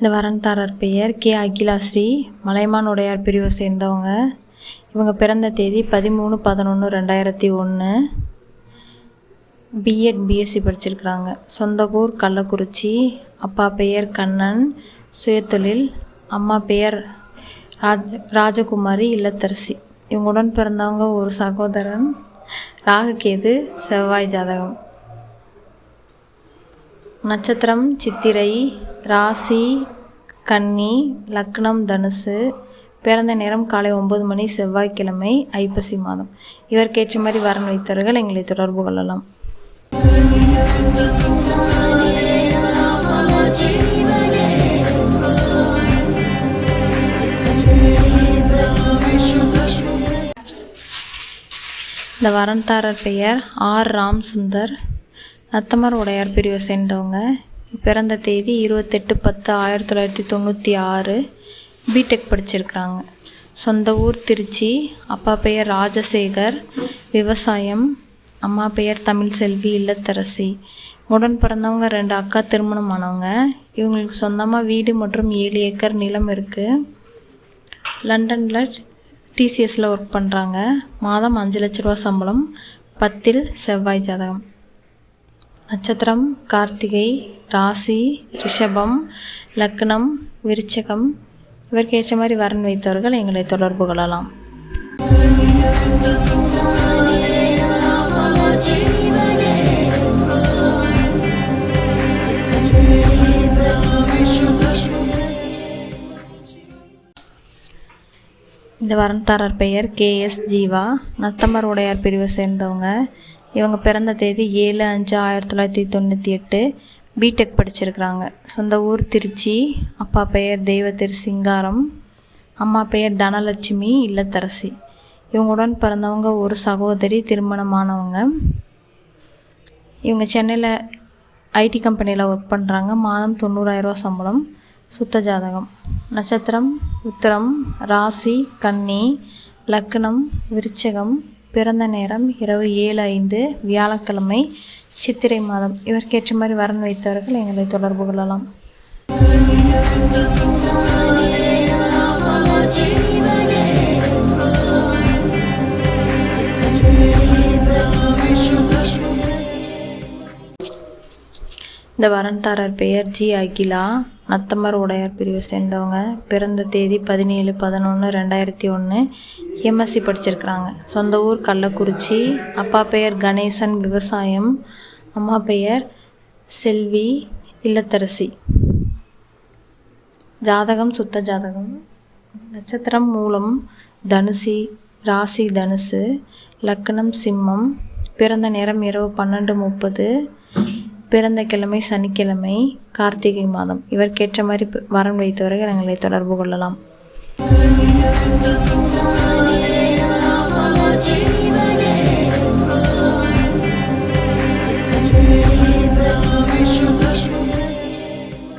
இந்த வரன்தாரர் பெயர் கே. அகிலாஸ்ரீ, மலையமான் உடையார் பிரிவை சேர்ந்தவங்க. இவங்க பிறந்த தேதி 13/11/2001. பிஎட் பிஎஸ்சி படிச்சிருக்கிறாங்க. சொந்த ஊர் கள்ளக்குறிச்சி. அப்பா பெயர் கண்ணன், சுயதொழில். அம்மா பெயர் ராஜகுமாரி, இல்லத்தரசி. இவங்களுடன் பிறந்தவங்க ஒரு சகோதரன். ராகுகேது, செவ்வாய் ஜாதகம். நட்சத்திரம் சித்திரை, ராசி கன்னி, லக்னம் தனுசு. பிறந்த நேரம் காலை 9 மணி, செவ்வாய்க்கிழமை, ஐப்பசி மாதம். இவருக்கேற்ற மாதிரி வரன் வைத்தவர்கள் எங்களை தொடர்பு கொள்ளலாம். இந்த வரன்தாரர் பெயர் ஆர். ராம் சுந்தர், நத்தமர் உடையார் பிரிவை சேர்ந்தவங்க. பிறந்த தேதி 28/10/1996. பிடெக் படிச்சிருக்கிறாங்க. சொந்த ஊர் திருச்சி. அப்பா பெயர் ராஜசேகர், விவசாயம். அம்மா பெயர் தமிழ் செல்வி, இல்லத்தரசி. உடன் பிறந்தவங்க 2 அக்கா திருமணமானவங்க. இவங்களுக்கு சொந்தமாக வீடு மற்றும் 7 ஏக்கர் நிலம் இருக்குது. லண்டனில் டிசிஎஸில் ஒர்க் பண்ணுறாங்க. மாதம் 5 லட்ச ரூபா சம்பளம். 10 செவ்வாய் ஜாதகம். நட்சத்திரம் கார்த்திகை, ராசி ரிஷபம், லக்னம் விருச்சகம். இவருக்கு ஏற்ற மாதிரி வரன் வைத்தவர்கள் எங்களை தொடர்பு கொள்ளலாம். இந்த வரன்தாரர் பெயர் கேஎஸ் ஜீவா, நத்தமர் உடையார் பிரிவை சேர்ந்தவங்க. இவங்க பிறந்த தேதி 7/5/1998. பிடெக் படிச்சிருக்கிறாங்க. சொந்த ஊர் திருச்சி. அப்பா பெயர் தெய்வத்திரு சிங்காரம், அம்மா பெயர் தனலட்சுமி, இல்லத்தரசி. இவங்களுடன் பிறந்தவங்க ஒரு சகோதரி, திருமணமானவங்க. இவங்க சென்னையில் ஐடி கம்பெனியில் ஒர்க் பண்ணுறாங்க. மாதம் 90,000 ரூபா சம்பளம். சுத்த ஜாதகம். நட்சத்திரம் உத்திரம், ராசி கன்னி, லக்னம் விருச்சகம். பிறந்த நேரம் இரவு 7:05, வியாழக்கிழமை, சித்திரை மாதம். இவருக்கேற்ற மாதிரி வரன் வைத்தவர்கள் எங்களை தொடர்பு கொள்ளலாம். இந்த வரன்தாரர் பெயர் ஜி. அகிலா, நத்தமர் உடையார் பிரிவை சேர்ந்தவங்க. பிறந்த தேதி 17/11/2001. எம்எஸ்சி படிச்சிருக்கிறாங்க. சொந்த ஊர் கள்ளக்குறிச்சி. அப்பா பெயர் கணேசன், விவசாயம். அம்மா பெயர் செல்வி, இல்லத்தரசி. ஜாதகம் சுத்த ஜாதகம். நட்சத்திரம் மூலம், தனுசி, ராசி தனுசு, லக்னம் சிம்மம். பிறந்த நேரம் இரவு 12:30. பிறந்த கிழமை சனிக்கிழமை, கார்த்திகை மாதம். இவருக்கேற்ற மாதிரி வரன் வைத்தவர்கள் எங்களை தொடர்பு கொள்ளலாம்.